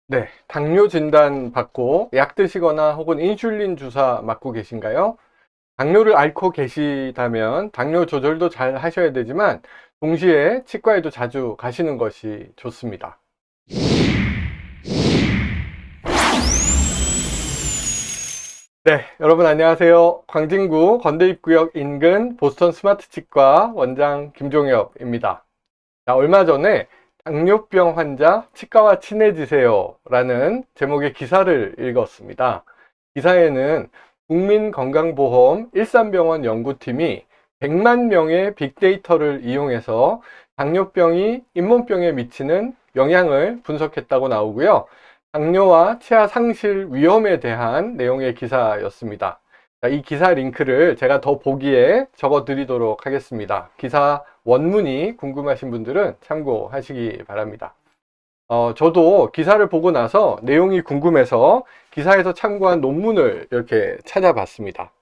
네, 당뇨 진단 받고 약 드시거나 혹은 인슐린 주사 맞고 계신가요? 당뇨를 앓고 계시다면 당뇨 조절도 잘 하셔야 되지만 동시에 치과에도 자주 가시는 것이 좋습니다. 네, 여러분 안녕하세요. 광진구 건대입구역 인근 보스턴 스마트 치과 원장 김종엽입니다. 자, 얼마 전에 당뇨병 환자 치과와 친해지세요 라는 제목의 기사를 읽었습니다. 기사에는 국민건강보험 일산병원 연구팀이 100만 명의 빅데이터를 이용해서 당뇨병이 잇몸병에 미치는 영향을 분석했다고 나오고요. 당뇨와 치아 상실 위험에 대한 내용의 기사였습니다. 자, 이 기사 링크를 제가 더 보기에 적어 드리도록 하겠습니다. 기사 원문이 궁금하신 분들은 참고하시기 바랍니다. 저도 기사를 보고 나서 내용이 궁금해서 기사에서 참고한 논문을 이렇게 찾아봤습니다.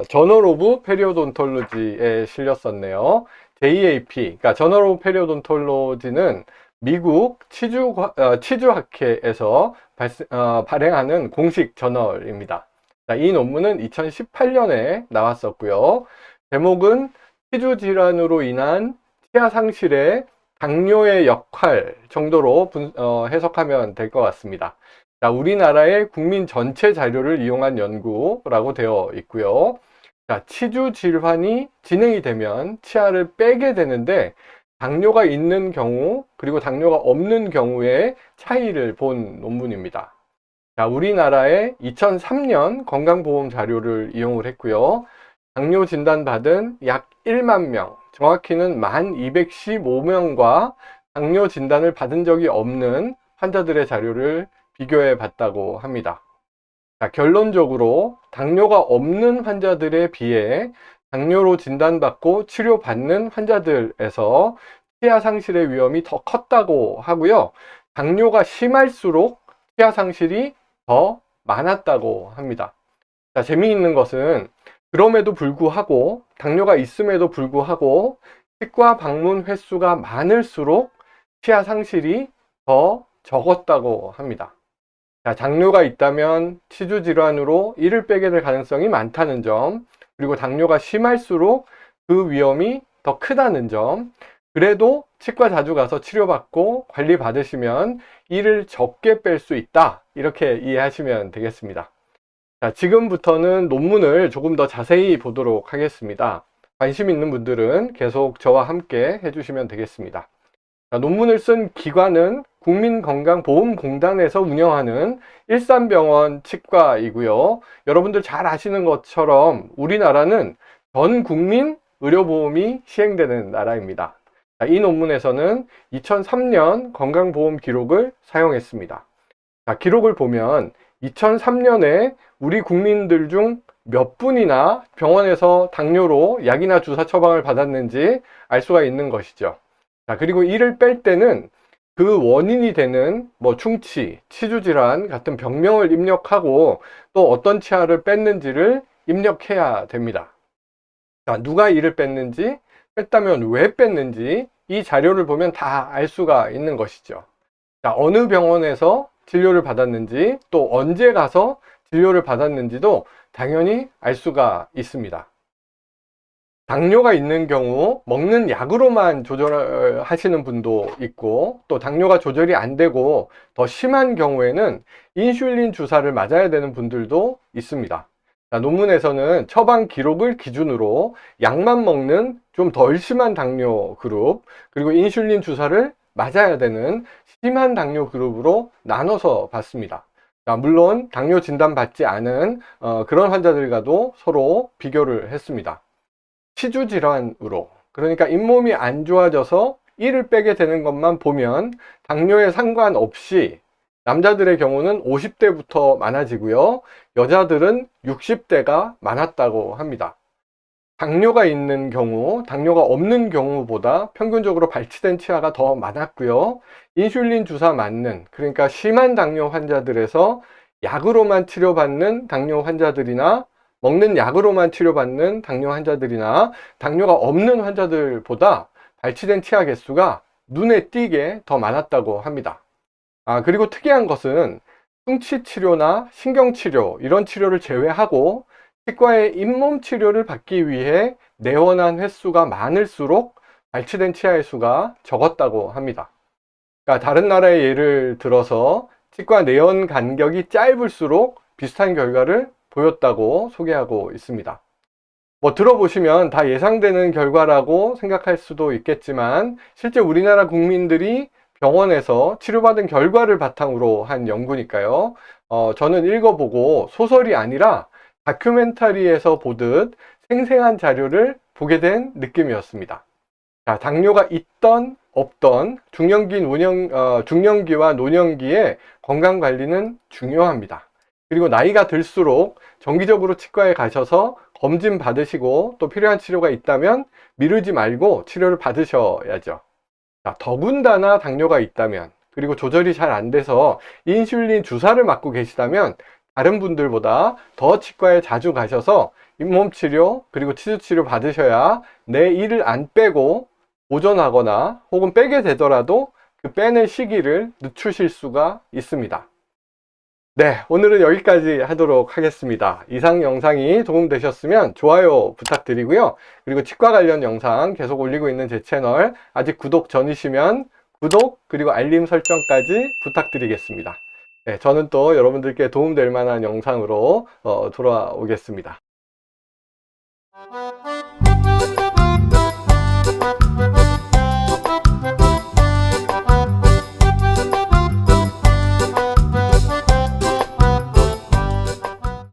저널 오브 페리오돈톨로지에 실렸었네요. JAP, 그러니까 저널 오브 페리오돈톨로지는 미국 치주학회에서 발행하는 공식 저널입니다. 자, 이 논문은 2018년에 나왔었고요. 제목은 치주 질환으로 인한 치아 상실의 당뇨의 역할 정도로 해석하면 될 것 같습니다. 자, 우리나라의 국민 전체 자료를 이용한 연구라고 되어 있고요. 자, 치주 질환이 진행이 되면 치아를 빼게 되는데 당뇨가 있는 경우 그리고 당뇨가 없는 경우의 차이를 본 논문입니다. 자, 우리나라의 2003년 건강보험 자료를 이용을 했고요. 당뇨 진단받은 약 1만 명, 정확히는 1215명과 당뇨 진단을 받은 적이 없는 환자들의 자료를 비교해 봤다고 합니다. 자, 결론적으로 당뇨가 없는 환자들에 비해 당뇨로 진단받고 치료받는 환자들에서 치아 상실의 위험이 더 컸다고 하고요. 당뇨가 심할수록 치아 상실이 더 많았다고 합니다. 자, 재미있는 것은 그럼에도 불구하고 당뇨가 있음에도 불구하고 치과 방문 횟수가 많을수록 치아 상실이 더 적었다고 합니다. 자, 당뇨가 있다면 치주 질환으로 이를 빼게 될 가능성이 많다는 점, 그리고 당뇨가 심할수록 그 위험이 더 크다는 점, 그래도 치과 자주 가서 치료받고 관리 받으시면 이를 적게 뺄 수 있다, 이렇게 이해하시면 되겠습니다. 자, 지금부터는 논문을 조금 더 자세히 보도록 하겠습니다. 관심 있는 분들은 계속 저와 함께 해주시면 되겠습니다. 자, 논문을 쓴 기관은 국민건강보험공단에서 운영하는 일산병원 치과이고요. 여러분들 잘 아시는 것처럼 우리나라는 전 국민 의료보험이 시행되는 나라입니다. 자, 이 논문에서는 2003년 건강보험 기록을 사용했습니다. 자, 기록을 보면 2003년에 우리 국민들 중 몇 분이나 병원에서 당뇨로 약이나 주사 처방을 받았는지 알 수가 있는 것이죠. 자, 그리고 이를 뺄 때는 그 원인이 되는 충치, 치주질환 같은 병명을 입력하고 또 어떤 치아를 뺐는지를 입력해야 됩니다. 자, 누가 이를 뺐는지, 뺐다면 왜 뺐는지 이 자료를 보면 다 알 수가 있는 것이죠. 자, 어느 병원에서 진료를 받았는지 또 언제 가서 진료를 받았는지도 당연히 알 수가 있습니다. 당뇨가 있는 경우 먹는 약으로만 조절을 하시는 분도 있고, 또 당뇨가 조절이 안 되고 더 심한 경우에는 인슐린 주사를 맞아야 되는 분들도 있습니다. 자, 논문에서는 처방 기록을 기준으로 약만 먹는 좀 덜 심한 당뇨 그룹, 그리고 인슐린 주사를 맞아야 되는 심한 당뇨 그룹으로 나눠서 봤습니다. 자, 물론 당뇨 진단 받지 않은 그런 환자들과도 서로 비교를 했습니다. 치주 질환으로, 그러니까 잇몸이 안 좋아져서 이를 빼게 되는 것만 보면 당뇨에 상관없이 남자들의 경우는 50대부터 많아지고요, 여자들은 60대가 많았다고 합니다. 당뇨가 있는 경우, 당뇨가 없는 경우보다 평균적으로 발치된 치아가 더 많았고요. 인슐린 주사 맞는, 그러니까 심한 당뇨 환자들에서 약으로만 치료받는 당뇨 환자들이나 먹는 약으로만 치료받는 당뇨 환자들이나 당뇨가 없는 환자들보다 발치된 치아 개수가 눈에 띄게 더 많았다고 합니다. 그리고 특이한 것은 충치 치료나 신경 치료 이런 치료를 제외하고 치과의 잇몸 치료를 받기 위해 내원한 횟수가 많을수록 발치된 치아의 수가 적었다고 합니다. 그러니까 다른 나라의 예를 들어서 치과 내원 간격이 짧을수록 비슷한 결과를 보였다고 소개하고 있습니다. 뭐 들어보시면 다 예상되는 결과라고 생각할 수도 있겠지만 실제 우리나라 국민들이 병원에서 치료받은 결과를 바탕으로 한 연구니까요. 저는 읽어보고 소설이 아니라 다큐멘터리에서 보듯 생생한 자료를 보게 된 느낌이었습니다. 자, 당뇨가 있던 없던 중년기와 노년기에 건강관리는 중요합니다. 그리고 나이가 들수록 정기적으로 치과에 가셔서 검진 받으시고 또 필요한 치료가 있다면 미루지 말고 치료를 받으셔야죠. 자, 더군다나 당뇨가 있다면 그리고 조절이 잘 안 돼서 인슐린 주사를 맞고 계시다면 다른 분들보다 더 치과에 자주 가셔서 잇몸 치료 그리고 치주 치료 받으셔야 내 일을 안 빼고 보존하거나 혹은 빼게 되더라도 그 빼는 시기를 늦추실 수가 있습니다. 네, 오늘은 여기까지 하도록 하겠습니다. 이상 영상이 도움되셨으면 좋아요 부탁드리고요. 그리고 치과 관련 영상 계속 올리고 있는 제 채널 아직 구독 전이시면 구독 그리고 알림 설정까지 부탁드리겠습니다. 네, 저는 또 여러분들께 도움될 만한 영상으로 돌아오겠습니다.